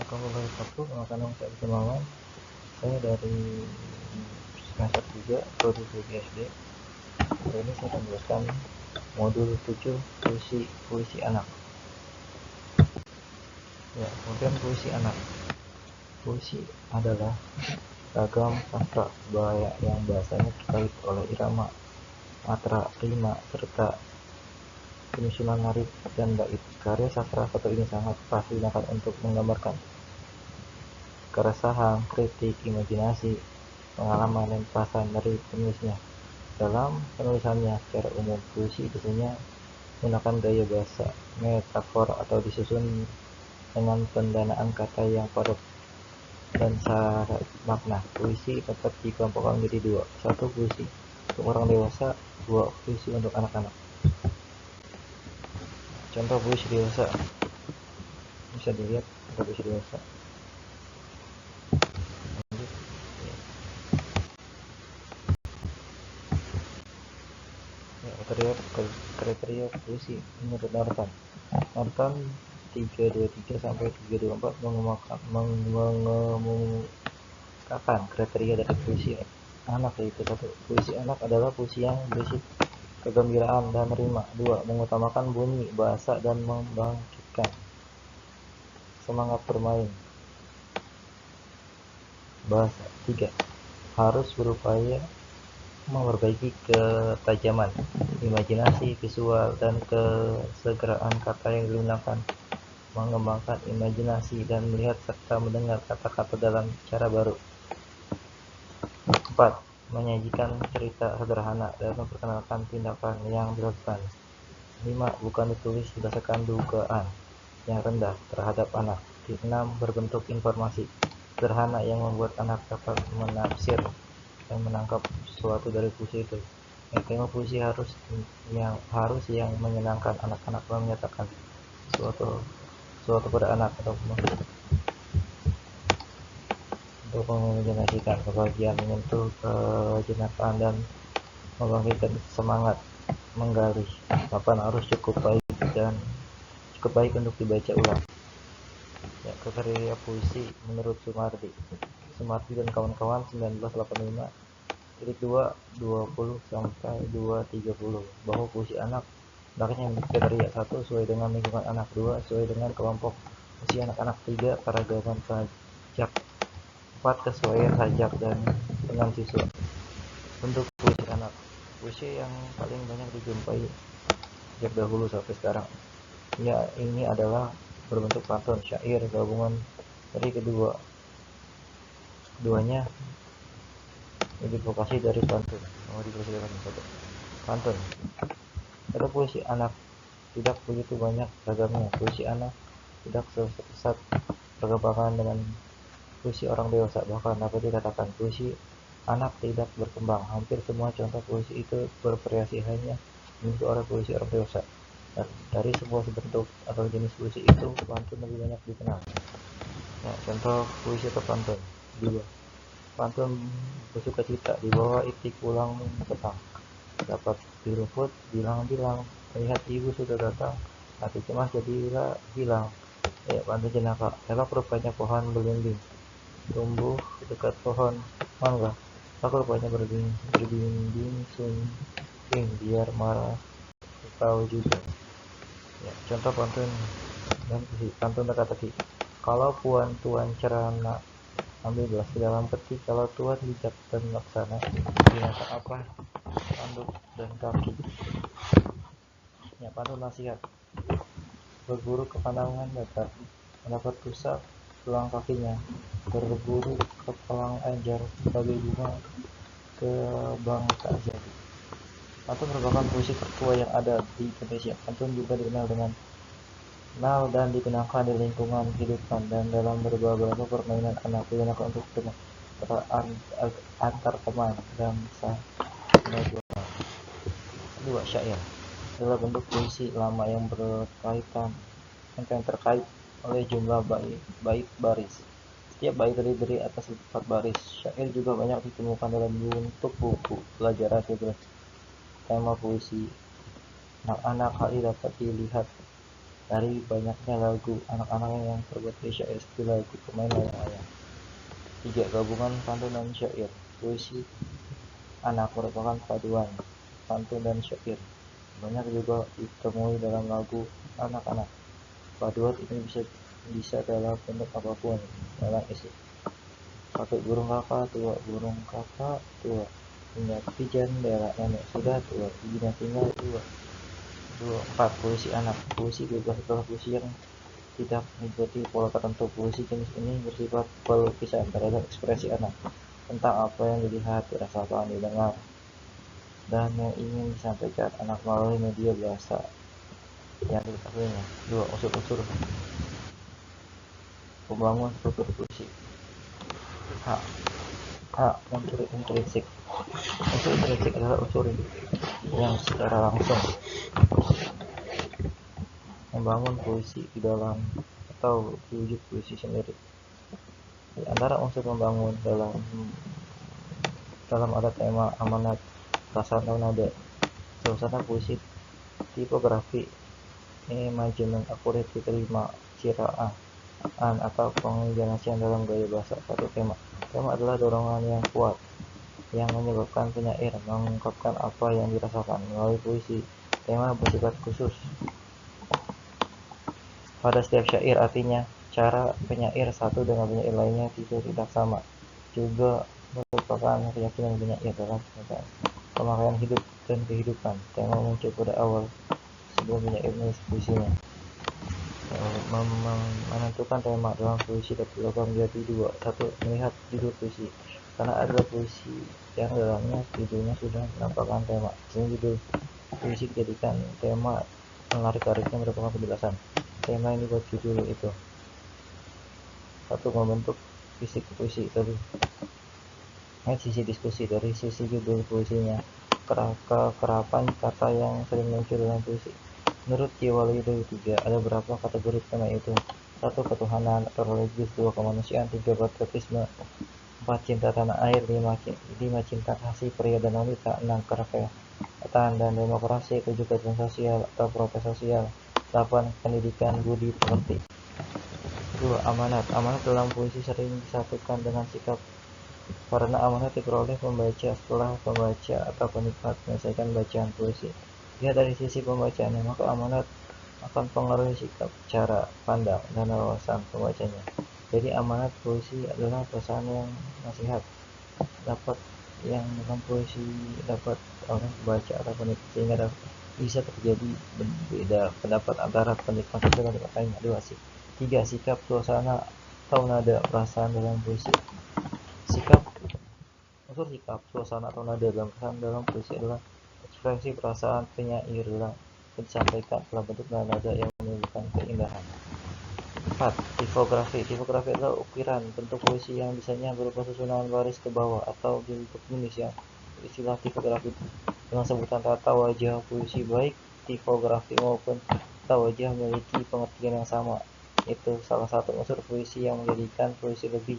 Assalamualaikum warahmatullahi wabarakatuh. Saya Imawan. Saya dari semester 3 prodi SD. Hari ini saya akan menjelaskan modul 7 puisi anak. Ya, kemudian puisi anak. Puisi adalah ragam sastra yang bahasanya terkait oleh irama, matra, rima, serta penyusunan narik dan bait. Karya sastra satu ini sangat pas digunakan untuk menggambarkan keresahan, kritik, imajinasi, pengalaman, dan perasaan dari penulisnya. Dalam penulisannya secara umum, puisi biasanya menggunakan gaya bahasa metafor atau disusun dengan pendanaan kata yang padat dan syarat makna. Puisi dapat dikelompokkan menjadi dua. Satu, puisi untuk orang dewasa. Dua, puisi untuk anak-anak. Contoh puisi dewasa bisa dilihat pada puisi dewasa. Kriteria puisi menurut Norton 323 sampai 324 mengemukakan kriteria dari puisi anak, yaitu satu, puisi anak adalah puisi yang berisi kegembiraan dan rima. Dua, mengutamakan bunyi, bahasa, dan membangkitkan semangat bermain bahasa. Tiga, harus berupaya memperbaiki ketajaman imajinasi visual dan kesegeraan kata yang digunakan, mengembangkan imajinasi dan melihat serta mendengar kata-kata dalam cara baru. 4, menyajikan cerita sederhana dan memperkenalkan tindakan yang dilakukan. 5, bukan ditulis berdasarkan dugaan yang rendah terhadap anak. 6, berbentuk informasi sederhana yang membuat anak dapat menafsir dan menangkap sesuatu dari puisi itu. Yang kelima, puisi harus yang menyenangkan anak-anak dan menyatakan sesuatu pada anak atau untuk mengimajinasikan kebahagiaan, menyentuh kejenakaan dan membangkitkan semangat menggali. 8, harus cukup baik untuk dibaca ulang. Ya, kriteria puisi menurut Sumardi dan kawan-kawan 1985 titik 2 20 sampai 230 bahwa puisi anak hendaknya kriteria 1, sesuai dengan lingkungan anak. 2, sesuai dengan kelompok usia anak-anak. 3, keragaman sajak. 4, kesesuaian sajak dan dengan siswa. Bentuk puisi anak. Puisi yang paling banyak dijumpai sejak dahulu sampai sekarang, ya, ini adalah berbentuk pantun, syair, gabungan dari keduanya modifikasi dari pantun. Pantun. Pada puisi anak tidak begitu banyak ragamnya. Puisi anak tidak sesat berkembang dengan puisi orang dewasa. Bahkan dapat dikatakan puisi anak tidak berkembang. Hampir semua contoh puisi itu bervariasi hanya dimiliki oleh puisi orang dewasa. Dari semua bentuk atau jenis puisi itu, pantun lebih banyak dikenal. Nah, contoh puisi atau pantun. 2. Pantun bersuka cita, di bawah itik ulang petang. Dapat dirumput, bilang-bilang, melihat ibu sudah datang, hati cemas jadilah hilang. Ya, pantun jenaka, elok rupanya pohon belimbing, tumbuh dekat pohon mangga, aku rupanya berdinding sumping, biar marah kau juga. Ya, contoh pantun dan puisi. Pantun teka-teki, kalau puan tuan cerana, ambil gelas ke dalam peti. Kalau tuan bijak dan laksana, binatang apa tanduk dan kaki. Ya, pantun nasihat, berburu ke pandangan datar, mendapat rusak tulang kakinya, berburu ke palang ajar, sebagai bunga ke bangka jadi. Pantun merupakan puisi tertua yang ada di Indonesia. Pantun juga dikenal dengan dan digunakan di lingkungan kehidupan dan dalam beberapa permainan anak, digunakan untuk antar teman dan nasional. 2, syair adalah bentuk puisi lama yang terkait oleh jumlah bait baris. Setiap bait terdiri atas 4 baris. Syair juga banyak ditemukan dalam bentuk buku pelajaran tema puisi anak-anak. Hal ini dapat dilihat dari banyaknya lagu anak-anak yang terbuat dari syair seperti lagu pemain layang-layang. 3. Gabungan pantun dan syair. Puisi anak merupakan paduan pantun dan syair. Banyak juga ditemui dalam lagu anak-anak. Paduan ini bisa dalam bentuk apapun dalam isi. 1. Burung kakak tua, punya pijan bela nenek sudah tua, ibunya tinggal dua. 4. Puisi anak. Puisi bebas adalah puisi yang tidak mengikuti pola tertentu. Puisi jenis ini bersifat pelukisan terhadap ekspresi anak tentang apa yang dilihat, dirasakan, didengar, dan yang ingin disampaikan anak melalui media bahasa yang diketahuinya. 2. Unsur-unsur pembangun struktur puisi. H. Unsur intrinsik. Unsur intrinsik adalah unsur yang secara langsung membangun puisi di dalam atau wujud puisi sendiri. Di antara unsur membangun dalam ada tema, amanat, perasaan, atau nada. Suasana puisi, tipografi, manajemen akurat, diterima, ciraan atau penjelasan dalam gaya bahasa. 1. Tema. Tema adalah dorongan yang kuat yang menyebabkan penyair mengungkapkan apa yang dirasakan melalui puisi. Tema bersifat khusus pada setiap syair, artinya cara penyair satu dengan penyair lainnya tidak sama. Juga merupakan keyakinan penyair dalam pemakaian hidup dan kehidupan. Tema muncul pada awal sebelum penyair menulis puisinya. Menentukan tema dalam puisi dapat dilakukan menjadi 2. 1. Melihat judul puisi. Karena ada puisi yang dalamnya judulnya sudah menampakkan tema, sehingga judul puisi dijadikan tema. Menarik-tariknya merupakan penjelasan tema yang dibuat judul itu. 1. Membentuk fisik puisi. Dari sisi diskusi, dari sisi judul puisinya, kekerapan kata yang sering muncul dalam puisi. Menurut Kiwali 3, ada beberapa kategori tema itu. 1. Ketuhanan atau religius. 2. Kemanusiaan. 3. Patriotisme. 4. Cinta tanah air. 5. Cinta kasih pria dan wanita. 6. Kerakyatan dan demokrasi. 7. Keadilan sosial atau protes sosial. 8. Pendidikan budi pekerti. 2. Amanat. Amanat dalam puisi sering disatukan dengan sikap, karena amanat diperoleh pembaca setelah pembaca atau penikmat menyelesaikan bacaan puisi. Lihat dari sisi pembacanya, maka amanat akan pengaruhi sikap, cara pandang, dan wawasan pembacanya. Jadi amanat puisi adalah pesan yang nasihat yang dalam puisi dapat oleh pembaca atau penikmat, sehingga bisa terjadi berbeda pendapat antara penikmat dan penikmat lainnya. 3. Sikap, suasana, atau nada perasaan dalam puisi. Unsur sikap, suasana, atau nada dalam puisi adalah ekspresi perasaan penyair yang disampaikan dalam bentuk nada yang menimbulkan keindahan. 4. Tipografi. Tipografi adalah ukiran bentuk puisi yang biasanya berupa susunan baris ke bawah atau bentuk tulis yang istilah tipografi dengan sebutan tata wajah puisi. Baik tipografi maupun tata wajah memiliki pengertian yang sama. Itu salah satu unsur puisi yang menjadikan puisi lebih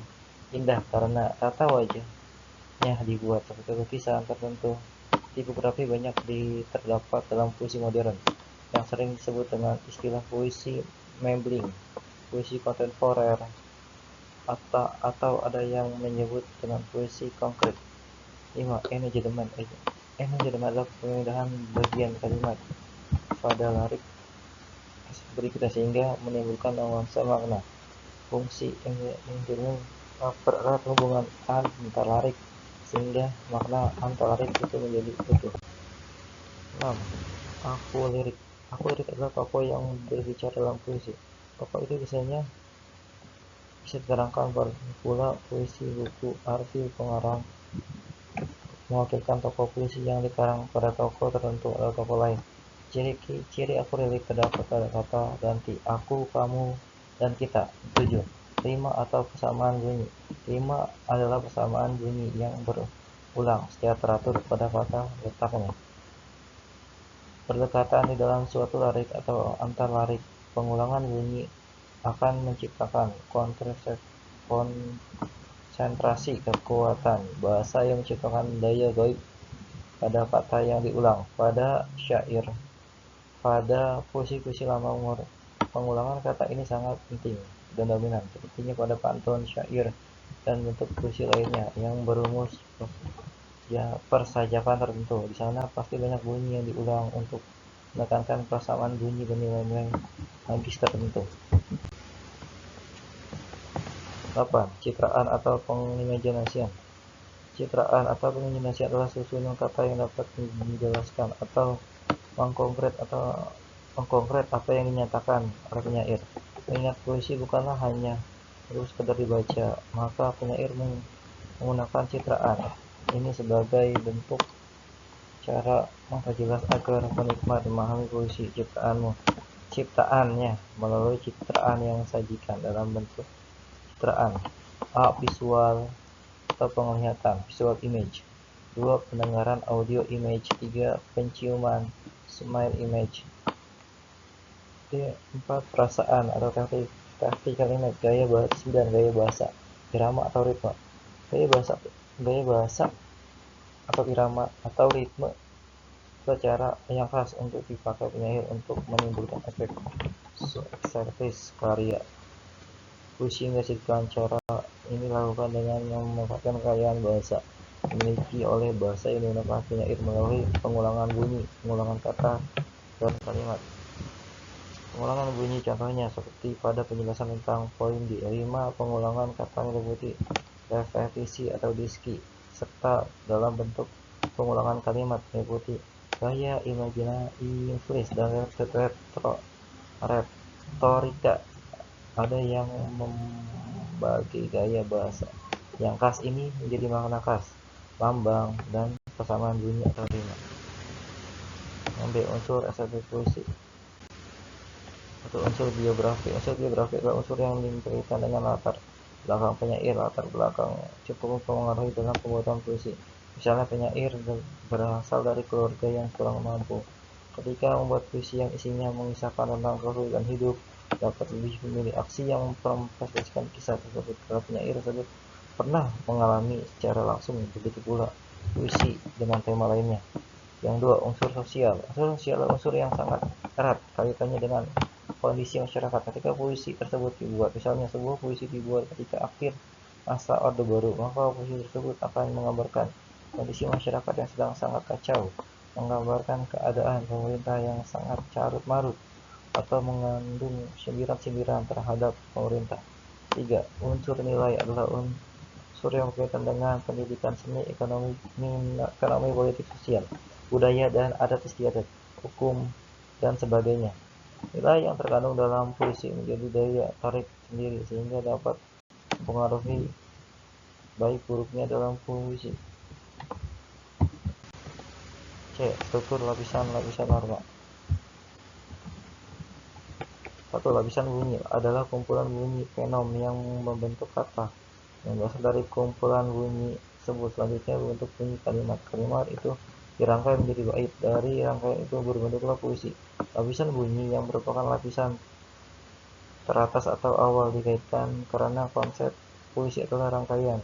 indah karena tata wajahnya dibuat seperti lukisan tertentu. Tipografi banyak terdapat dalam puisi modern yang sering disebut dengan istilah puisi membling, puisi kontemporer, atau ada yang menyebut dengan puisi konkret. 5. Enagement. Enagement adalah pemindahan bagian kalimat pada lirik berikutnya sehingga menimbulkan nuansa makna. Fungsi enagement mempererat hubungan antar lirik sehingga makna antar lirik itu menjadi utuh. 6. Aku lirik. Aku lirik adalah tokoh yang berbicara dalam puisi. Tokoh itu biasanya bisa diterangkan pula puisi, buku, arti, pengarang mewakilkan tokoh puisi yang dikarang pada tokoh tertentu atau tokoh lain. Ciri aku lirik terdapat pada kata ganti aku, kamu, dan kita. 7. Rima atau persamaan bunyi. Rima adalah persamaan bunyi yang berulang secara teratur pada kata letaknya. Berdekatan di dalam suatu lirik atau antar lirik, pengulangan bunyi akan menciptakan konsentrasi kekuatan bahasa yang menciptakan daya gaib pada kata yang diulang. Pada puisi-puisi lama umur pengulangan kata ini sangat penting dan dominan, sepertinya pada pantun, syair, dan bentuk puisi lainnya yang berumus ya persajakan tertentu. Di sana pasti banyak bunyi yang diulang untuk menekankan persamaan bunyi bernilai-nilai magis tertentu. 8. Citraan atau pengimajinasian. Citraan atau pengimajinasian adalah susunan kata yang dapat menjelaskan atau mengkonkret apa yang dinyatakan oleh penyair. Mengingat puisi bukanlah hanya terus sekedar dibaca, maka penyair menggunakan citraan ini sebagai bentuk cara memperjelas agar penikmat memahami puisi ciptaannya melalui citraan yang disajikan dalam bentuk citraan. A. Visual atau penglihatan, visual image. 2. Pendengaran, audio image. 3. Penciuman, smell image. 4. Perasaan atau tactile image, gaya bahasa. 9. Gaya bahasa, irama atau ritme. Gaya bahasa atau irama atau ritme cara yang khas untuk dipakai penyair untuk menimbulkan efek eksersis karya. Puisi menghasilkan cara ini dilakukan dengan memanfaatkan kekayaan bahasa dimiliki oleh bahasa yang digunakan penyair melalui pengulangan bunyi, pengulangan kata, dan kalimat. Pengulangan bunyi contohnya seperti pada penjelasan tentang poin di 5, pengulangan kata meliputi repetisi atau diski, serta dalam bentuk pengulangan kalimat meliputi gaya imajinasi dan retorika. Ada yang membagi gaya bahasa yang khas ini menjadi makna khas, lambang, dan persamaan bunyi atau rima. Ambil unsur estetik puisi. Atau unsur biografi. Unsur biografi adalah unsur yang berkaitan dengan latar belakang penyair. Latar belakang cukup mempengaruhi dalam pembuatan puisi. Misalnya penyair berasal dari keluarga yang kurang mampu. Ketika membuat puisi yang isinya mengisahkan tentang kesulitan hidup, dapat lebih memilih aksi yang mempresentasikan kisah tersebut karena penyair tersebut pernah mengalami secara langsung. Begitu pula puisi dengan tema lainnya. Yang 2, unsur sosial. Unsur sosial adalah unsur yang sangat erat kaitannya dengan kondisi masyarakat ketika puisi tersebut dibuat. Misalnya sebuah puisi dibuat ketika akhir masa Orde Baru, maka puisi tersebut akan menggambarkan kondisi masyarakat yang sedang sangat kacau, menggambarkan keadaan pemerintah yang sangat carut marut, atau mengandung sindiran-sindiran terhadap pemerintah. 3. Unsur nilai adalah unsur yang berkaitan dengan pendidikan, seni, ekonomi, politik, sosial, budaya, dan adat istiadat, hukum, dan sebagainya. Nilai yang terkandung dalam puisi menjadi daya tarik sendiri sehingga dapat mempengaruhi baik buruknya dalam puisi. C. Struktur lapisan norma. 1. Lapisan bunyi adalah kumpulan bunyi fenom yang membentuk kata yang berasal dari kumpulan bunyi tersebut. Selanjutnya bentuk bunyi kalimat. Kalimat itu dirangkai menjadi bait. Dari rangkaian itu berbentuklah puisi. Lapisan bunyi yang merupakan lapisan teratas atau awal dikaitkan karena konsep puisi adalah rangkaian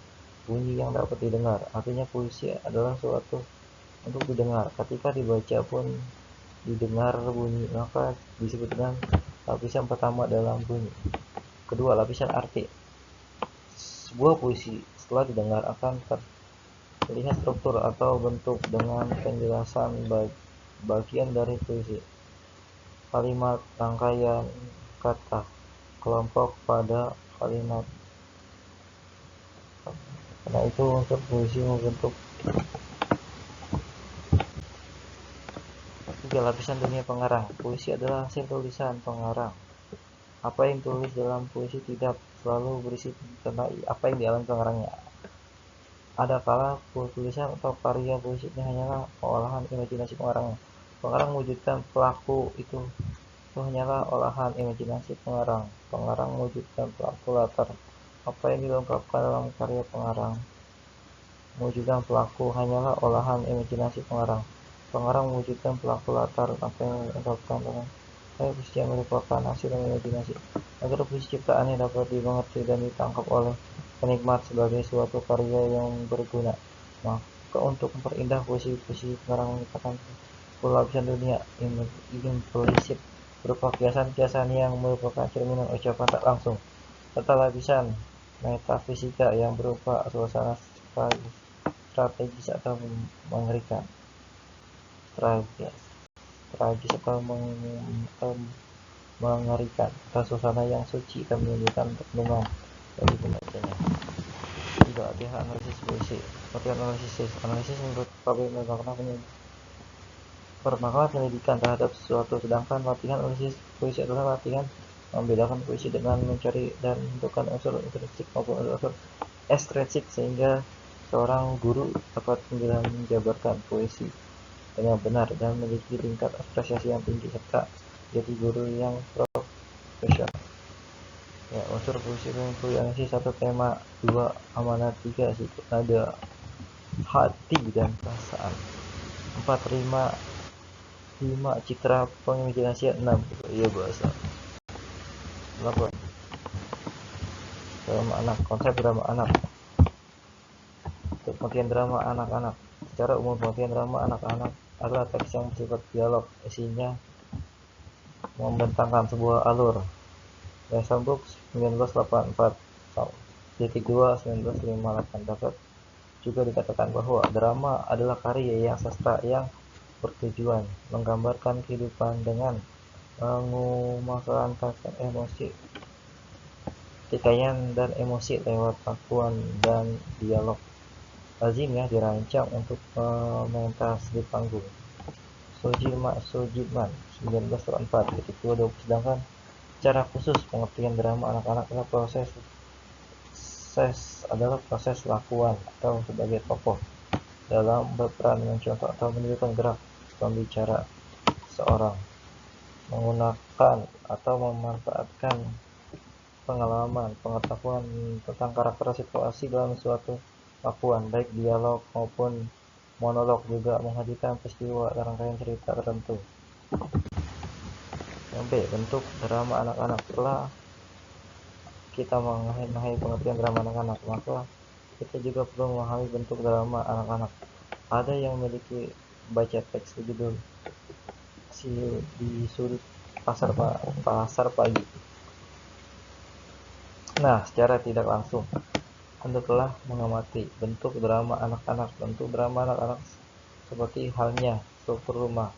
bunyi yang dapat didengar. Artinya puisi adalah suatu untuk didengar. Ketika dibaca pun didengar bunyi, maka disebut dengan lapisan pertama dalam bunyi. Kedua, lapisan arti. Sebuah puisi setelah didengar akan terlihat struktur atau bentuk dengan penjelasan bagian dari puisi. Kalimat, rangkaian kata, kelompok pada kalimat. Karena itu unsur puisi membentuk. 3. Lapisan dunia pengarang. Puisi adalah hasil tulisan pengarang. Apa yang ditulis dalam puisi tidak selalu berisi tentang apa yang dialami pengarangnya. Ada kala tulisan atau karya puisinya hanyalah olahan imajinasi pengarang. Pengarang mewujudkan pelaku itu hanyalah olahan imajinasi pengarang. Pengarang mewujudkan pelaku latar. Apa yang diungkapkan dalam karya pengarang mewujudkan pelaku hanyalah olahan imajinasi pengarang. Pengarang mewujudkan pelaku latar. Apa yang diungkapkan dalam karya puisi yang merupakan hasil imajinasi. Agar puisi ciptaannya dapat dimengerti dan ditangkap oleh penikmat sebagai suatu karya yang berguna, maka untuk memperindah puisi pengarang menyatakan lapisan dunia implisit berupa kiasan-kiasan yang merupakan cerminan ucapan tak langsung, serta lapisan metafisika yang berupa suasana strategis atau mengerikan. Tragis atau mengerikan, atau suasana yang suci dan menunjukkan perlindungan bagi pembacanya. Tidak ada analisis puisi. Seperti analisis menurut KB merupakan penyelidikan terhadap sesuatu, sedangkan latihan analisis puisi adalah latihan membedakan puisi dengan mencari dan menentukan unsur intrinsik maupun unsur ekstrinsik, sehingga seorang guru dapat menjabarkan puisi dengan benar dan memiliki tingkat apresiasi yang tinggi serta jadi guru yang profesional. Ya, unsur puisi analisis 1 tema, 2 amanat, 3 sikap nada, hati dan perasaan, 4 rima, 5 citra pengimajinasian, 6 iya bahasa. 8 drama anak. Konsep drama anak. Untuk pengertian drama anak-anak. Secara umum, pengertian drama anak-anak adalah teks yang bersifat dialog, isinya membentangkan sebuah alur. Lesson Book 1984 titik 2 1958. Dapat juga dikatakan bahwa drama adalah karya yang sastra yang bertujuan menggambarkan kehidupan dengan mengemukakan emosi, kekayaan dan emosi lewat akuan dan dialog. Lazimnya dirancang untuk mementas di panggung. Sojidman 1984 titik 2 sedangkan secara khusus pengertian drama anak-anak adalah proses lakuan atau sebagai tokoh dalam berperan mencontoh atau menunjukkan gerak pembicara seorang, menggunakan atau memanfaatkan pengalaman, pengetahuan tentang karakter situasi dalam suatu lakuan, baik dialog maupun monolog, juga menghadirkan peristiwa rangkaian cerita tertentu. Yang B, bentuk drama anak-anak. Setelah kita mengenai pengertian drama anak-anak, maka kita juga perlu memahami bentuk drama anak-anak. Ada yang memiliki baca teks berjudul di sudut pasar pagi. Nah, secara tidak langsung Anda telah mengamati bentuk drama anak-anak. Bentuk drama anak-anak seperti halnya struktur rumah,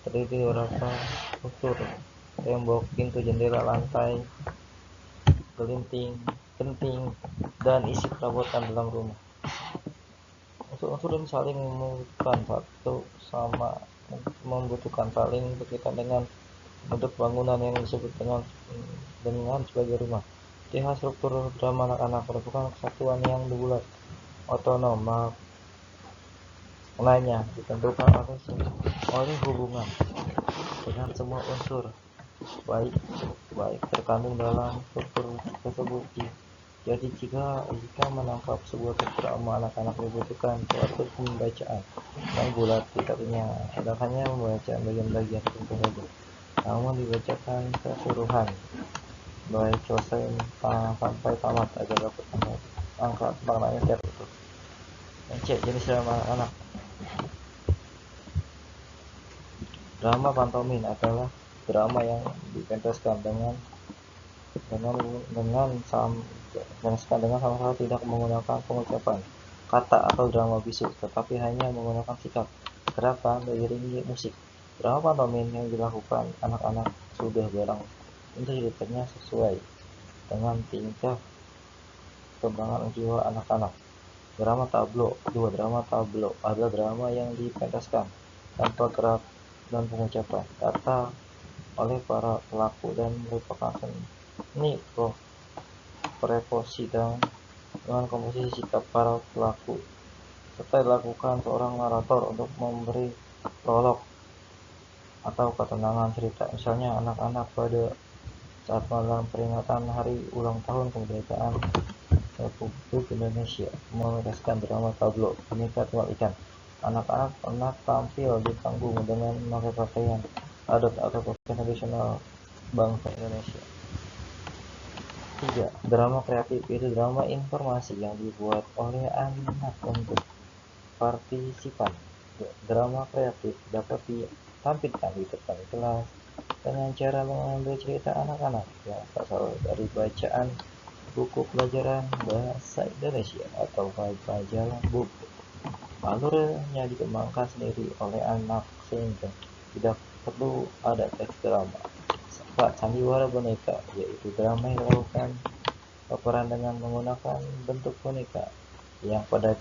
terdiri dari beberapa struktur: tembok, pintu, jendela, lantai, genting, dan isi perabotan dalam rumah. Unsur-unsur ini saling membutuhkan saling berkaitan dengan bentuk bangunan yang disebut dengan sebagai rumah. Ciri khas struktur drama anak-anak merupakan kesatuan yang bulat, otonom, maknanya ditentukan oleh hubungan dengan semua unsur baik terkandung dalam struktur tersebut. Jadi jika menangkap sebuah drama anak-anak dibutuhkan suatu pembacaan yang bulat, tidak hanya membaca bagian-bagian tertentu saja, namun dibacakan keseluruhan baik selesai sampai tamat agar dapat angkat maknanya secara utuh. Yang C, jenis drama anak. Drama pantomin adalah drama yang dipentaskan dengan sama-sama tidak menggunakan pengucapan kata atau drama bisu, tetapi hanya menggunakan sikap, gerakan, diiringi musik. Drama pantomin yang dilakukan anak-anak sudah barang tentu ceritanya sesuai dengan tingkah kembangan jiwa anak-anak. Drama tablo. Drama tablo adalah drama yang dipentaskan tanpa gerak dan pengucapan kata oleh para pelaku dan merupakan seni preposisi dengan komposisi sikap para pelaku, serta dilakukan seorang narator untuk memberi prolog atau ketenangan cerita. Misalnya, anak-anak pada saat malam peringatan hari ulang tahun kemerdekaan Republik Indonesia mementaskan drama tablo Boneka Tunggal Ikan. Anak-anak pernah tampil di panggung dengan memakai pakaian adat atau pakaian tradisional bangsa Indonesia. 3. Drama kreatif, yaitu drama informasi yang dibuat oleh anak untuk partisipan. Drama kreatif dapat ditampilkan di depan kelas, dengan cara mengambil cerita anak-anak yang berasal dari bacaan buku pelajaran bahasa Indonesia atau majalah buku. Alurnya dikembangkan sendiri oleh anak sehingga tidak perlu ada teks drama. Sandiwara boneka, yaitu drama yang dilakukan peran dengan menggunakan bentuk boneka yang pada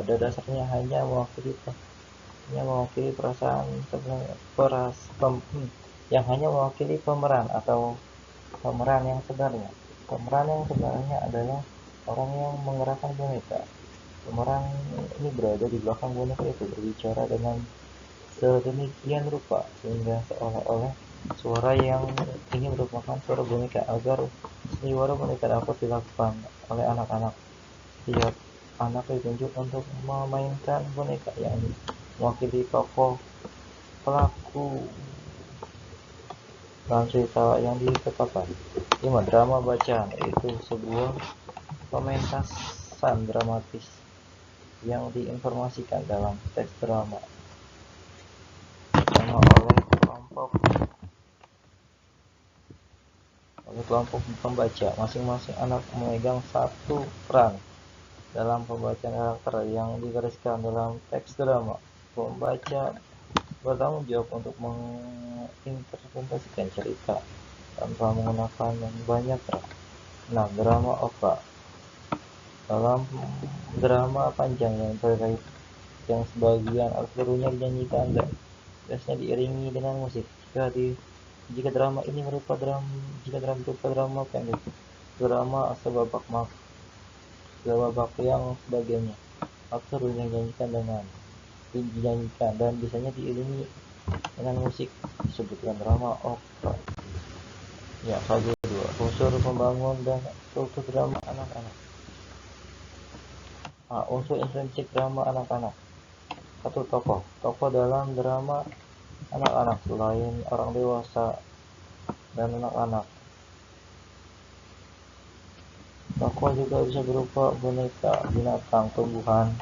dasarnya hanya mewakili perasaan yang hanya mewakili pemeran atau pemeran yang sebenarnya. Pemeran yang sebenarnya adalah orang yang menggerakkan boneka. Pemeran ini berada di belakang boneka itu berbicara dengan sedemikian rupa sehingga seolah-olah suara yang ini merupakan suara boneka agar sandiwara boneka dapat dilakukan oleh anak-anak. Setiap anak ditunjuk untuk memainkan boneka yang mewakili tokoh pelaku dalam cerita yang ditetapkan. 5. Drama bacaan, yaitu sebuah pementasan dramatis yang diinformasikan dalam teks drama sama oleh kelompok pembaca. Masing-masing anak memegang satu peran dalam pembacaan karakter yang digariskan dalam teks drama. Pembaca bertanggung jawab untuk menginterpretasikan cerita tanpa menggunakan banyak peran. 6. Drama opera. Dalam drama panjang yang sebagian atau seluruhnya dinyanyikan dan biasanya diiringi dengan musik. Jika drama ini berupa drama pendek, drama sebabak yang sebagiannya atau seluruhnya dinyanyikan dan biasanya diiringi dengan musik disebut dengan drama opera. Ya, fase 2. Unsur pembangun dan struktur drama anak-anak. Unsur intrinsik drama anak-anak. 1. Tokoh dalam drama anak-anak selain orang dewasa dan anak-anak. Tokoh juga bisa berupa boneka, binatang, tumbuhan,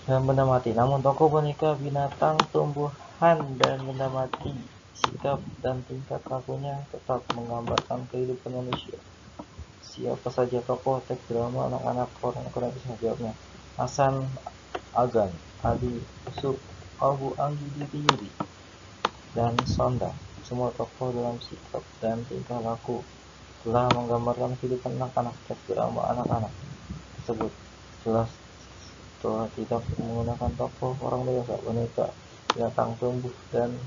dan benda mati. Namun tokoh boneka, binatang, tumbuhan, dan benda mati, sikap dan tingkah lakunya tetap menggambarkan kehidupan manusia. Siapa saja tokoh teks drama anak-anak? Orang bisa jawabnya. Hasan, Agan, Adi, Yusuf, Abu, Anggi, Didi, Yudi, dan Sonda. Semua tokoh dalam sikap dan tingkah laku telah menggambarkan kehidupan anak-anak. Teks drama anak-anak tersebut jelas telah tidak menggunakan tokoh orang dewasa, boneka, binatang, tumbuh, dan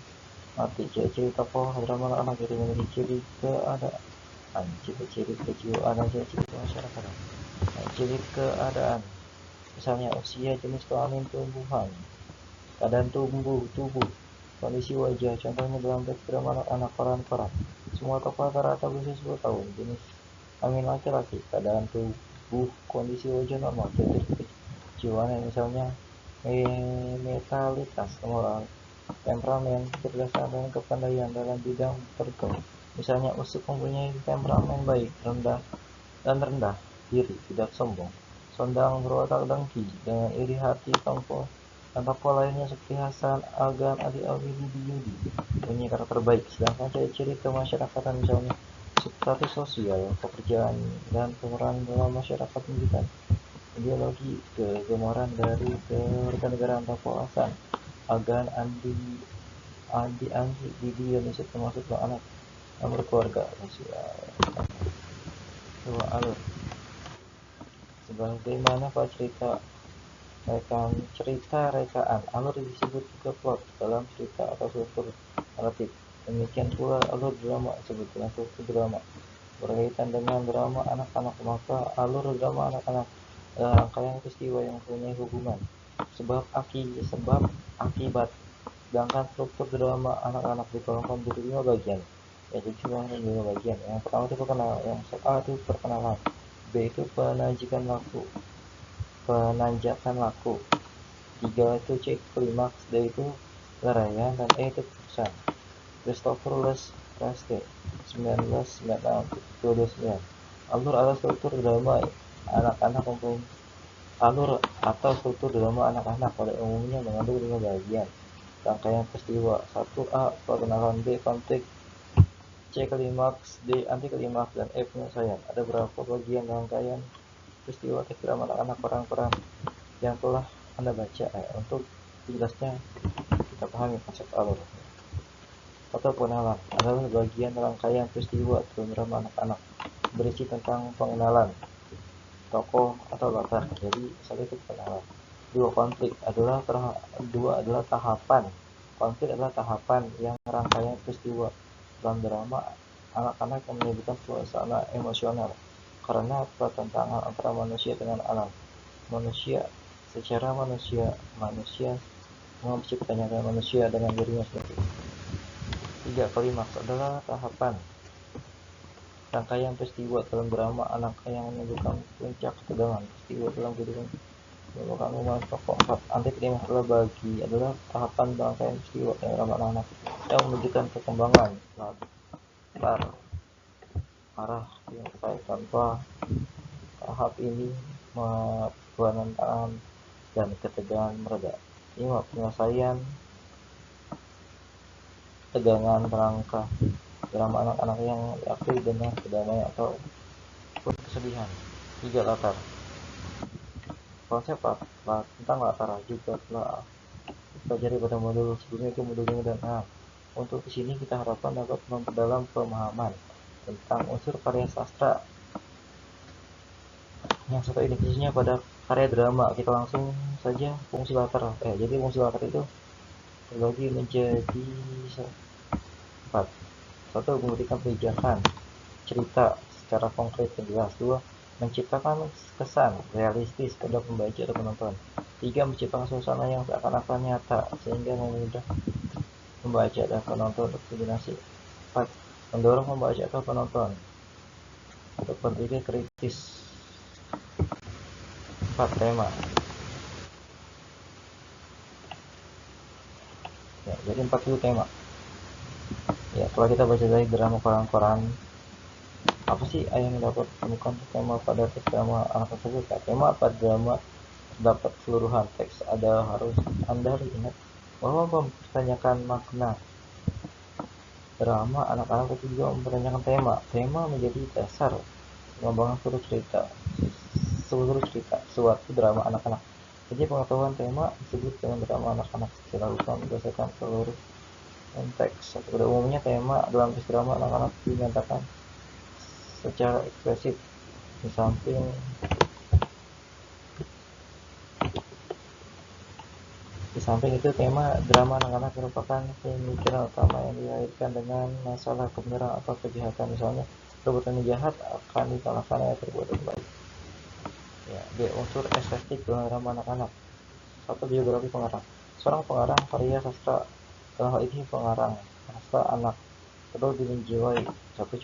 mati. Ciri-ciri tokoh drama anak-anak itu memiliki ciri keadaan, ciri-ciri kejiwaan, dan ciri-ciri kemasyarakatan. Ciri keadaan, misalnya usia, jenis kelamin, tumbuhan, keadaan tubuh, kondisi wajah. Contohnya dalam teks drama anak-anak peran. Semua tokoh rata-rata berusia 10 tahun. Jenis kelamin laki-laki, keadaan tubuh, kondisi wajah normal. Ciri-ciri kejiwaan misalnya metalitas, moral, temperamen, kecerdasan, dan kepandaian dalam bidang tertentu. Misalnya Usuk mempunyai temperamen baik, rendah diri, tidak sombong. Sondang berwatak dengki, dengan iri hati. Dan tokoh lainnya seperti Hasan, Agan, Adi, Alwi, Didi, Yudi punya karakter baik. Sedangkan ciri-ciri kemasyarakatan misalnya status sosial, pekerjaan, dan pemeran dalam masyarakat pendidikan, ideologi, kegemaran dari kewarganegaraan. Tokoh Hasan, Agan, Anggi, Didi, Yunus termasuk anak yang berkeluarga sosial. 2. Alur. Sebagaimana pada cerita rekaan, alur disebut juga plot dalam cerita atau struktur naratif. Demikian pula alur drama disebut dengan struktur drama. Berkaitan dengan drama anak-anak, maka alur drama anak-anak adalah rangkaian peristiwa yang mempunyai hubungan sebab akibat. Sedangkan struktur drama anak-anak digolongkan menjadi 5 bagian, yaitu cuma 5 bagian. Yang pertama itu A itu perkenalan, B itu penanjakan laku, 3 itu klimaks, D itu larayan, dan E itu keputusan. Christopher Les Preste 1929. Alur atau struktur drama anak-anak pada umumnya mengandung 5 bagian. rangkaian peristiwa. 1A perkenalan, B konflik, C klimaks, D anti klimaks, dan E penyelesaian. Ada berapa bagian rangkaian peristiwa teks drama anak-anak peran-peran yang telah Anda baca? Untuk jelasnya kita pahami konsep alur. Atau pengenalan adalah bagian rangkaian peristiwa dalam drama anak-anak, berisi tentang pengenalan tokoh atau latar. Jadi satu itu pengenalan. Dua adalah tahapan. Konflik adalah tahapan yang rangkaian peristiwa dalam drama anak-anak yang menyebutkan suasana emosional karena pertentangan antara manusia dengan alam. Manusia menciptanya dan manusia dengan dirinya sendiri. 3. Klimaks adalah tahapan rangkaian peristiwa dalam drama anak yang menunjukkan puncak ketegangan peristiwa dalam kehidupan merupakan hubungan tokoh. 4. Anti klimaks adalah tahapan rangkaian peristiwa dalam drama anak yang menunjukkan perkembangan latar arah yang terkait tanpa tahap ini penentangan dan ketegangan mereda. 5. Penyelesaian tegangan rangka drama anak-anak yang diakhiri dengan kedamaian atau kesedihan. 3. Latar. Konsep tentang latar juga telah dipelajari pada modul sebelumnya, ke modul 5 dan 6. Untuk di sini kita harapkan dapat memperdalam pemahaman tentang unsur karya sastra yang satu ini, khususnya pada karya drama. Kita langsung saja fungsi latar. Jadi fungsi latar itu terbagi menjadi 4. 1. Memberikan pijakan cerita secara konkret dan jelas. 2. Menciptakan kesan realistis pada pembaca atau penonton. 3. Menciptakan suasana yang seakan-akan nyata sehingga memudah pembaca dan penonton untuk kombinasi. 4. Mendorong pembaca atau penonton untuk berpikir kritis. 4. Tema. Jadi 4 itu tema. Setelah kita baca dari drama koran-koran, apa sih yang dapat ditemukan tema pada teks drama anak tersebut? Tema pada drama terdapat keseluruhan teks. Harus Anda ingat bahwa mempertanyakan makna drama anak-anak itu juga mempertanyakan tema. Tema menjadi dasar pengembangan seluruh cerita suatu drama anak-anak. Jadi pengetahuan tema disebut dengan drama anak-anak dilakukan berdasarkan seluruh konteks. Pada umumnya tema dalam teks drama anak-anak dinyatakan secara eksplisit. Di samping itu, tema drama anak-anak merupakan pemikiran utama yang dilahirkan dengan masalah kebenaran atau kejahatan. Misalnya, perbuatan jahat akan dikalahkan oleh perbuatan baik. B. Unsur estetik dalam drama anak-anak. 1. Biografi pengarang. Seorang pengarang karya sastra, dalam hal ini pengarang sastra anak, perlu dimenjiwai 1.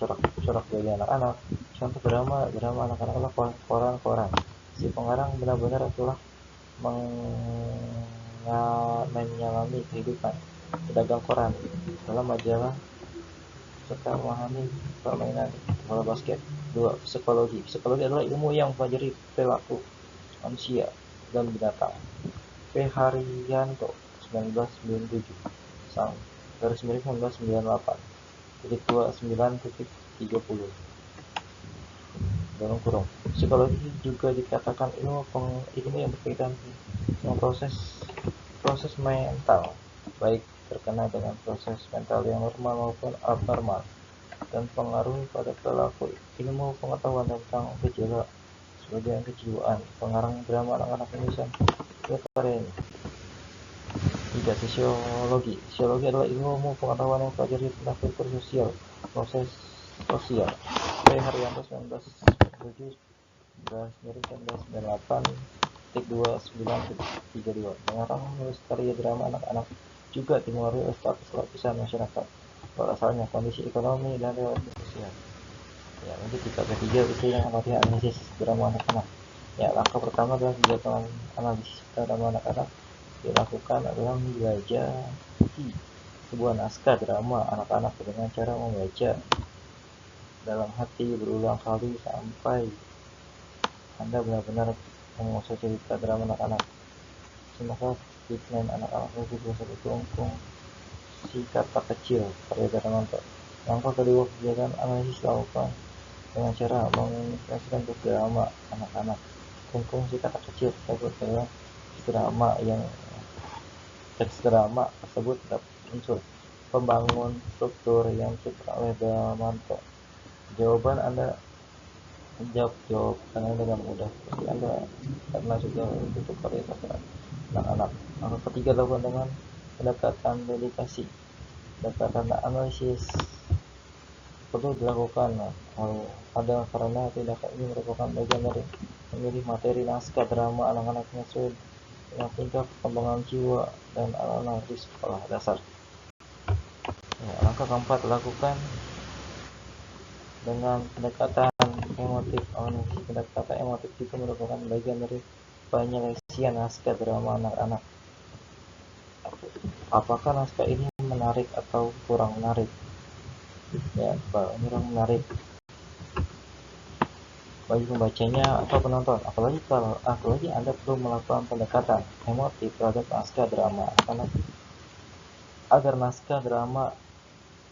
Corak bagi anak-anak. Contoh drama anak-anak adalah koran-koran. Si pengarang benar-benar telah menyalami kehidupan pedagang koran dalam majalah serta memahami permainan bola basket. 2. Psikologi adalah ilmu yang mempelajari perilaku manusia dan binatang. P. Haryanto 1997 /1998 /29.30 dalam kurung. Psikologi juga dikatakan ilmu yang berkaitan dengan proses mental, baik terkena dengan proses mental yang normal maupun abnormal, dan pengaruh pada perilaku. Ilmu pengetahuan tentang gejala sebagian kejiwaan. Pengarang drama anak-anak Indonesia karya ini. 3. Sosiologi adalah ilmu pengetahuan yang mempelajari tentang faktor sosial, proses sosial. P. Haryanto 1997 /1998 /29.32. Pengarang menulis karya drama anak-anak juga dipengaruhi oleh status lapisan masyarakat, asalnya, kondisi ekonomi, dan relasi sosial. Lanjut kita ketiga, itu yang latihan analisis drama anak-anak. Langkah pertama adalah kegiatan analisis drama anak-anak dilakukan adalah membaca sebuah naskah drama anak-anak dengan cara membaca dalam hati berulang kali sampai Anda benar-benar menguasai cerita drama anak-anak. Semoga Pigmen anak-anak lebih biasa berkungkung si kata kecil karya Darmanto. Langkah kedua, kegiatan analisis dilakukan dengan cara mengintegrasikan drama anak-anak. Kungkung si kata kecil tersebut adalah teks drama tersebut dapat unsur pembangun struktur yang diciptakan oleh Darmanto. Jawaban Anda menjawab pertanyaan dengan mudah pasti Anda karena sudah tutup karya sastra anak-anak. Langkah ketiga, lakukan dengan pendekatan dedikasi. Pendekatan analisis perlu dilakukan ada karena tindakan ini merupakan bagian dari memilih materi naskah drama anak-anak yang sesuai dengan tingkat perkembangan jiwa dan anak-anak di sekolah dasar. Langkah keempat, lakukan dengan pendekatan emotif. Pendekatan emotif itu merupakan bagian dari penyelesaian naskah drama anak-anak. Apakah naskah ini menarik atau kurang menarik? Ya, kurang menarik bagi pembacanya atau penonton, apalagi Anda perlu melakukan pendekatan emotif terhadap naskah drama anak agar naskah drama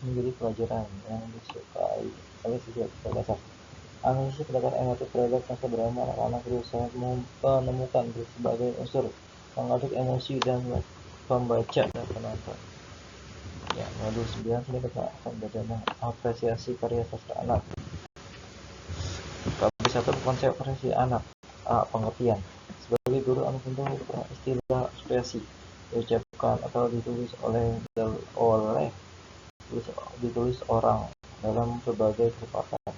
menjadi pelajaran yang disukai oleh siswa dasar. Analisis pendekatan emotif terhadap naskah drama anak-anak berusaha menemukan berbagai unsur mengaduk emosi dan pembaca dan penonton. Ya, modul 9 sini kita akan belajar apresiasi karya sastra anak. Bab 1, konsep apresiasi anak. Pengertian. Sebagai guru, Anda tentu istilah apresiasi diucapkan atau ditulis orang dalam berbagai kesempatan.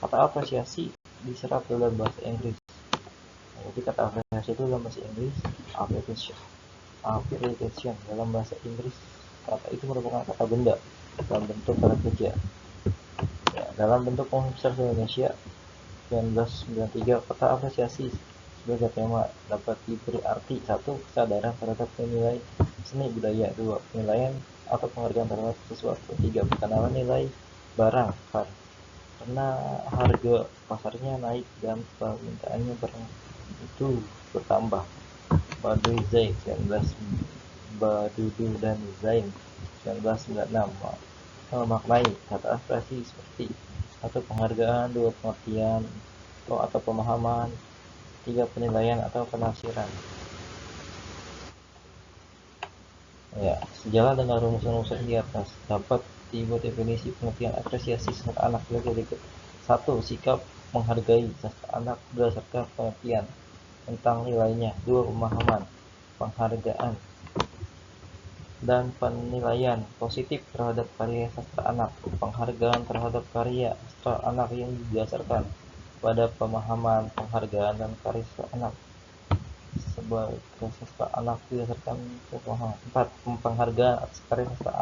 Kata apresiasi diserap dalam bahasa Inggris. Jadi kata apresiasi itu dalam bahasa Inggris appreciation dalam bahasa Inggris. Kata itu merupakan kata benda dalam bentuk kata kerja. Ya, dalam bentuk Komisaris Indonesia 1993, kata apresiasi sebagai tema dapat diberi arti: 1. Kesadaran terhadap nilai seni budaya. 2. Penilaian atau penghargaan terhadap sesuatu. 3. Pengenalan nilai barang karena harga pasarnya naik dan permintaannya barang itu bertambah. Badudu dan Zain 1996 memaknai kata apresiasi seperti: 1. Penghargaan. 2. Pengertian atau pemahaman. 3. Penilaian atau penafsiran. Ya, sejalan dengan rumus-rumus di atas dapat dibuat definisi pengertian apresiasi sastra anak sebagai berikut. 1. Sikap menghargai sastra anak berdasarkan pengertian tentang nilainya. 2. Pemahaman, penghargaan, dan penilaian positif terhadap karya sastra anak. Penghargaan terhadap karya sastra anak yang didasarkan pada pemahaman, penghargaan, dan karya sastra anak sebagai sastra anak didasarkan pemahaman. 4. Penghargaan atas karya sastra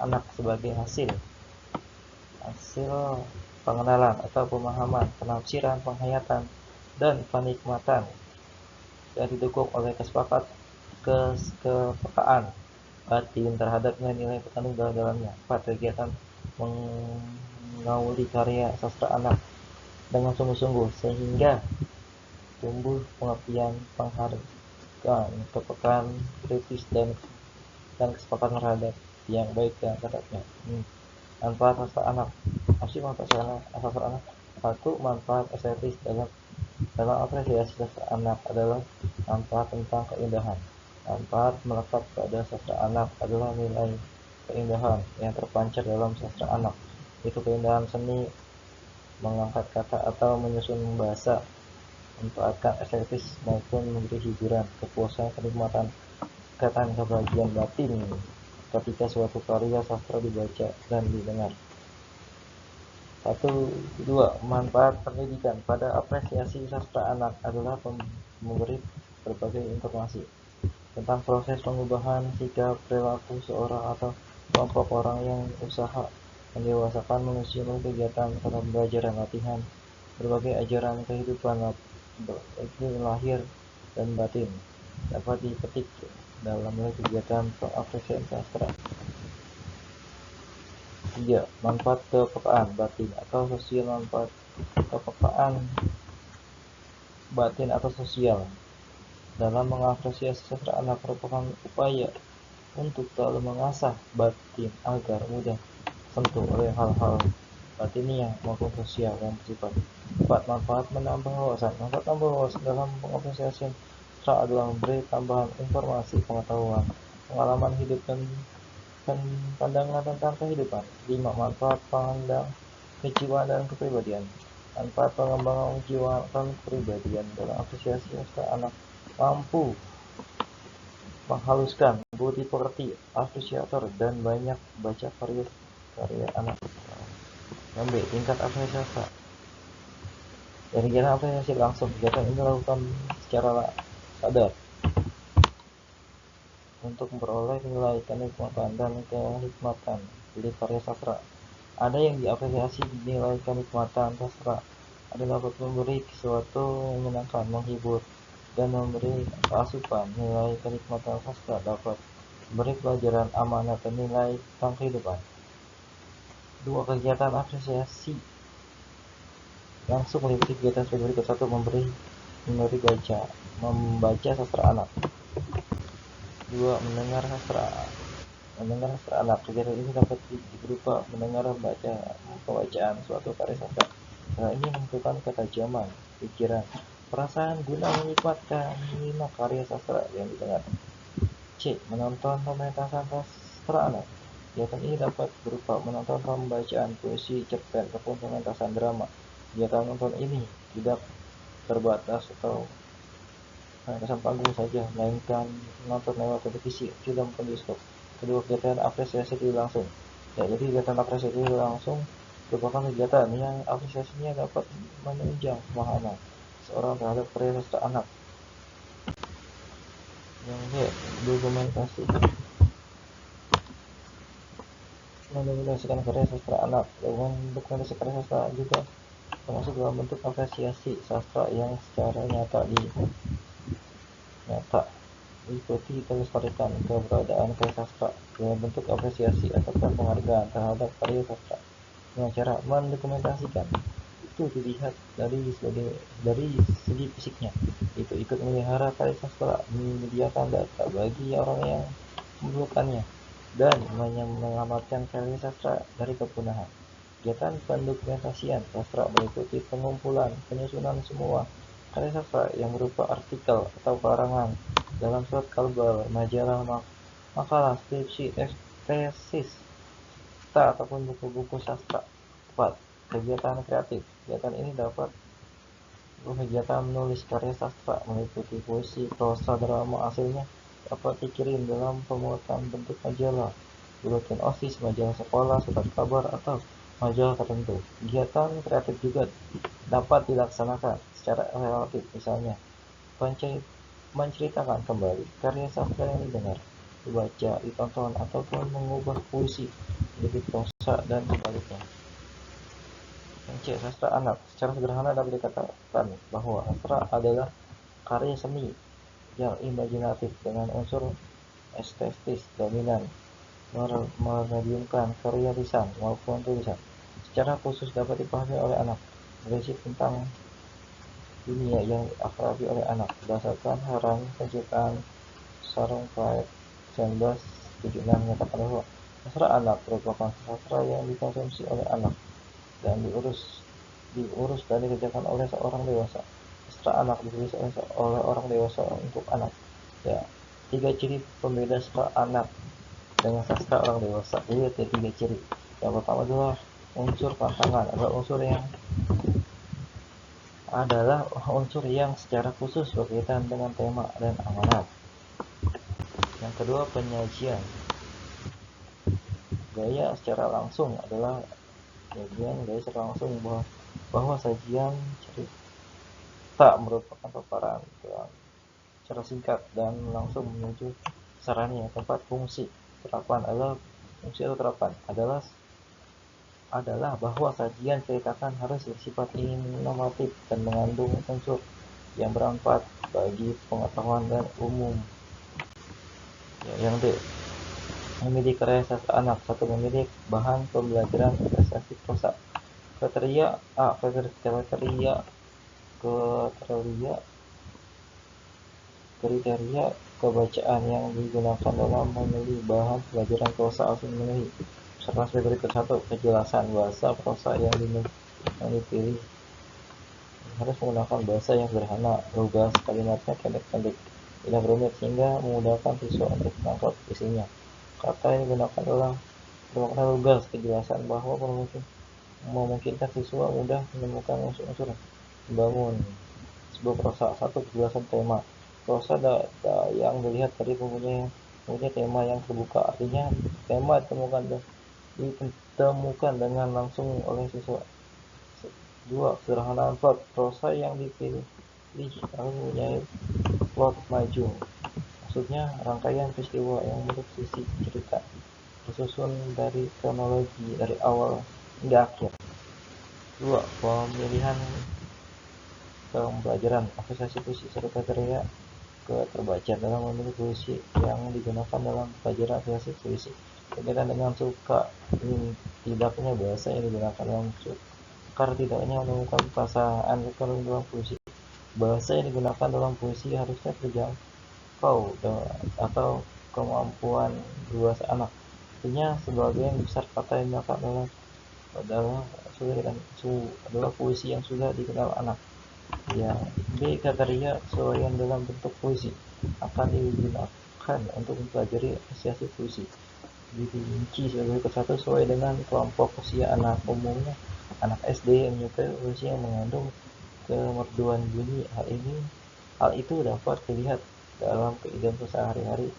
anak sebagai hasil pengenalan atau pemahaman, penafsiran, penghayatan, dan penikmatan yang didukung oleh kepekaan batin terhadap nilai-nilai terkandung dalamnya. 4. Kegiatan mengauli karya sastra anak dengan sungguh-sungguh sehingga tumbuh pengertian, penghargaan, kepekaan kritis, dan kesepakatan terhadap yang baik dan terhadapnya. Manfaat sastra anak. Manfaat sastra anak. 1. Manfaat estetis dalam apresiasi sastra anak adalah manfaat tentang keindahan. Manfaat melekat pada sastra anak adalah nilai keindahan yang terpancar dalam sastra anak, yaitu keindahan seni, mengangkat kata atau menyusun bahasa, manfaatkan estetis maupun memberi hiburan, kepuasan, kenikmatan, ikatan kebahagiaan batin ketika suatu karya sastra dibaca dan didengar. 2. Manfaat pendidikan pada apresiasi sastra anak adalah memberi berbagai informasi tentang proses pengubahan sikap perilaku seorang atau kelompok orang yang usaha mendewasakan manusia melalui kegiatan pembelajaran latihan berbagai ajaran kehidupan lahir dan batin dapat dipetik dalam kegiatan pengapresiasi sastra. 3. Manfaat kepekaan batin atau sosial. Manfaat kepekaan batin atau sosial dalam mengapresiasi sastra anak merupakan upaya untuk selalu mengasah batin agar mudah sentuh oleh hal-hal batinia maupun sosial yang bersifat manfaat menambah wawasan. Manfaat tambah wawasan dalam pengapresiasian sastra adalah memberi tambahan informasi, pengetahuan, pengalaman hidup, dan pandangan tentang kehidupan. 5. Manfaat pandang kejiwaan dan kepribadian. Manfaat pengembangan kejiwaan dan kepribadian dalam apresiasi sastra anak mampu menghaluskan budi pekerti apresiator dan banyak baca karya anak. Yang B. Tingkat apresiasi sastra. Dari kegiatan apresiasi langsung, kegiatan ini dilakukan secara sadar untuk memperoleh nilai kenikmatan dan kehikmatan dari karya sastra. Ada yang diapresiasi dinilai kenikmatan sastra adalah dapat memberi sesuatu yang menyenangkan, menghibur, dan memberi asupan. Nilai kenikmatan sastra dapat memberi pelajaran, amanat, dan nilai tentang kehidupan. 2. Kegiatan apresiasi langsung meliputi kegiatan sebagai berikut. 1. Membaca sastra anak. 2. Mendengar sastra anak. Kegiatan ini dapat berupa mendengar pembacaan suatu karya sastra. Hal ini menentukan ketajaman pikiran, perasaan guna menyimak karya sastra yang didengar. C. Menonton pementasan sastra anak. Kegiatan ini dapat berupa menonton pembacaan puisi, cerpen, ataupun pementasan drama. Kegiatan menonton ini tidak terbatas atau pementasan panggung saja, melainkan menonton lewat televisi, film, dan bioskop. Kedua, kegiatan apresiasi langsung. Ya, jadi kegiatan apresiasi langsung merupakan kegiatan yang apresiasinya dapat menunjang pemahaman seorang terhadap karya sastra anak. Yang B. Dokumentasi. Mendokumentasikan karya sastra anak. Dokumentasi karya sastra juga termasuk dalam bentuk apresiasi sastra yang secara nyata diikuti dilestarikan keberadaan karya sastra dalam bentuk apresiasi ataupun penghargaan terhadap karya sastra dengan cara mendokumentasikan. Itu dilihat dari segi fisiknya, itu ikut memelihara karya sastra, menyediakan data bagi orang yang memerlukannya, dan menyelamatkan karya sastra dari kepunahan. Kegiatan pendokumentasian sastra meliputi pengumpulan, penyusunan semua karya sastra yang berupa artikel atau karangan dalam surat kabar, majalah, makalah, skripsi, tesis, ataupun buku-buku sastra. 4. Kegiatan kreatif. Kegiatan ini dapat kegiatan menulis karya sastra meliputi puisi, prosa, drama. Hasilnya dapat dikirim dalam pemuatan bentuk majalah, buletin OSIS, majalah sekolah, surat kabar, atau majalah tertentu. Kegiatan kreatif juga dapat dilaksanakan secara relatif, misalnya menceritakan kembali karya sastra yang didengar, dibaca, ditonton, ataupun mengubah puisi menjadi prosa dan sebaliknya. C. Sastra anak. Secara sederhana dapat dikatakan bahwa sastra adalah karya seni yang imajinatif dengan unsur estetis dominan, memediumkan karya lisan maupun tulisan. Secara khusus dapat dipahami oleh anak, berisi tentang dunia yang diakrabi oleh anak. Berdasarkan Harang Penciptaan Sarumpait 1976 menyatakan bahwa sastra anak merupakan sastra yang dikonsumsi oleh anak dan diurus dan dikerjakan oleh seorang dewasa. Sastra anak ditulis oleh orang dewasa untuk anak. Ya, 3 ciri pembeda sastra anak dengan sastra orang dewasa. Jadi ada 3 ciri. Yang pertama adalah unsur tantangan, adalah unsur yang secara khusus berkaitan dengan tema dan amanat. Yang kedua, penyajian. Gaya secara langsung adalah gaya secara langsung bahwa sajian cerita merupakan paparan secara singkat dan langsung menuju sarannya. Tempat fungsi atau terapan adalah bahwa sajian ceritakan harus bersifat inovatif dan mengandung unsur yang bermanfaat bagi pengetahuan dan umum. Ya, yang D. Memilih karya sastra anak. 1. Memilih bahan pembelajaran apresiasi prosa. Kriteria kriteria kebacaan yang digunakan dalam memilih bahan pelajaran prosa harus memenuhi serta sebagai berikut. 1. Kejelasan bahasa prosa yang dipilih harus menggunakan bahasa yang sederhana, lugas, kalimatnya pendek-pendek, tidak rumit sehingga memudahkan siswa untuk menangkap isinya. Kata yang digunakan adalah bermakna lugas, kejelasan bahwa memungkinkan siswa mudah menemukan unsur-unsur membangun sebuah prosa. 1. Kejelasan tema. Prosa yang dilihat tadi mempunyai tema yang terbuka, artinya tema ditemukan dengan langsung oleh siswa. 2. Kesederhanaan plot. Prosa yang dipilih harus mempunyai plot maju, maksudnya rangkaian peristiwa yang membentuk sisi cerita tersusun dari kronologi dari awal hingga akhir. 2. Pemilihan pembelajaran, apresiasi puisi serta kriteria keterbacaan dalam memilih puisi yang digunakan dalam pelajaran apresiasi puisi berkaitan dengan suka tidaknya bahasa yang digunakan dalam sukar tidaknya menemukan perasaan dalam puisi. Bahasa yang digunakan dalam puisi harusnya terjangkau atau kemampuan luas anak. Artinya sebagian besar kata yang digunakan adalah puisi yang sudah dikenal anak. Yang B. Kriteria kesesuaian dalam bentuk puisi akan digunakan untuk mempelajari apresiasi puisi dirinci sebagai berikut. 1. Sesuai dengan kelompok usia anak. Umumnya anak SD yang menyukai puisi yang mengandung kemerduan bunyi. Hal itu dapat dilihat dalam kehidupan sehari-hari.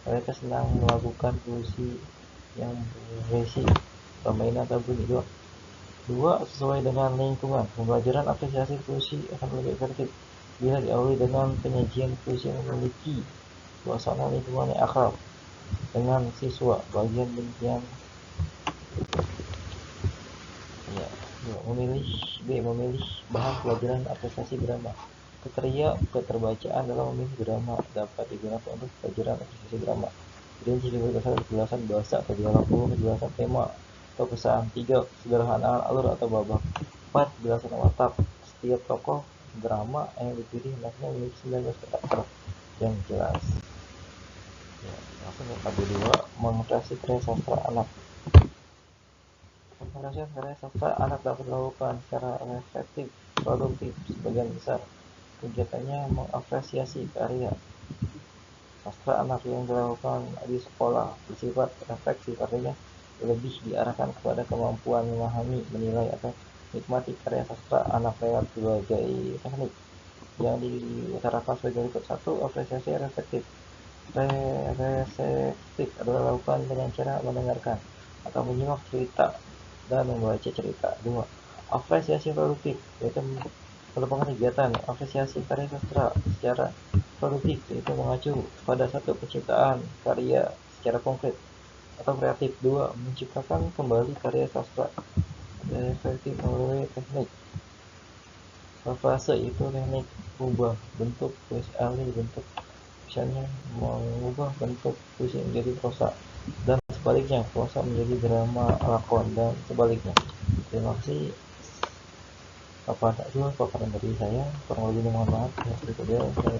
Mereka senang melakukan puisi yang berisi permainan atau bunyi. 2. Sesuai dengan lingkungan. Pembelajaran apresiasi puisi akan lebih efektif bila diawali dengan penyajian puisi yang memiliki suasana lingkungan yang akrab dengan siswa. Bagian yang memilih bahan pelajaran apresiasi drama. Kriteria keterbacaan dalam memilih drama dapat digunakan untuk pelajaran apresiasi drama. Dirinci sebagai kejelasan bahasa atau dialog. 2. Kejelasan tema atau pesan. 3. Sederhanaan alur atau babak. 4. Kejelasan watak. Setiap tokoh drama yang dipilih hendaknya memiliki 19 karakter yang jelas. Langsung ke KB2, memutasi karya sastra anak. Pemrosesan karya sastra anak dapat dilakukan secara reflektif, produktif. Sebagian besar kegiatannya mengapresiasi karya sastra anak yang dilakukan di sekolah bersifat refleksif, artinya lebih diarahkan kepada kemampuan memahami, menilai, atau menikmati karya sastra anak lewat berbagai teknik yang diutarakan sebagai berikut. 1. Apresiasi reflektif. Reseptif adalah lakukan dengan cara mendengarkan atau menyimak cerita dan membaca cerita. 2. Apresiasi produktif, yaitu merupakan kegiatan apresiasi karya sastra secara produktif, yaitu mengacu pada satu penciptaan karya secara konkret atau kreatif. 2. Menciptakan kembali karya sastra efektif melalui teknik fase, yaitu teknik ubah bentuk puisi alih bentuk, misalnya mengubah bentuk puisi menjadi prosa dan sebaliknya, prosa menjadi drama lakon dan sebaliknya. Terima kasih paparan dari saya, kurang lebih mohon maaf. Berikutnya saya